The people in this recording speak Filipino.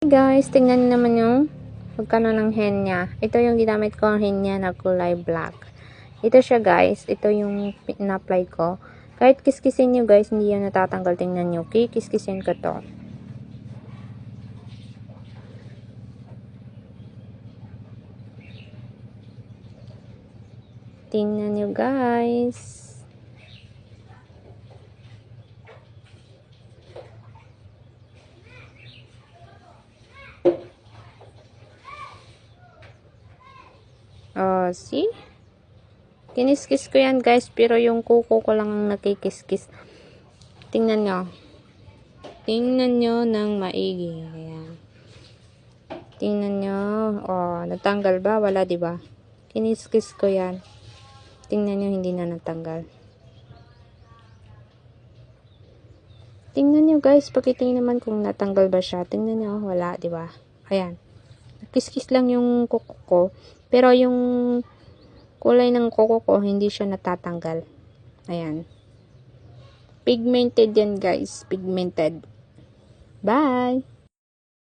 Hey guys, tingnan niyo naman yung magkano ng hen niya. Ito yung ginamit ko ang hen niya na kulay black. Ito siya guys. Ito yung in-apply ko. Kahit kiskisin nyo guys, hindi yan natatanggal. Tingnan nyo. Okay, kiskisin ko to. Tingnan nyo guys. Oh, see? Kiniskis ko yan guys, pero yung kuko ko lang ang nakikiskis. Tingnan nyo. Tingnan nyo ng maigi. Ayan. Tingnan nyo. Oh, natanggal ba? Wala, diba? Kiniskis ko yan. Tingnan nyo, hindi na natanggal. Tingnan nyo guys, pakitingin naman kung natanggal ba siya. Tingnan nyo, wala, diba? Ayan. Kiskis lang yung kuko ko. Pero yung kulay ng kuko ko, hindi siya natatanggal. Ayan. Pigmented yan guys. Pigmented. Bye!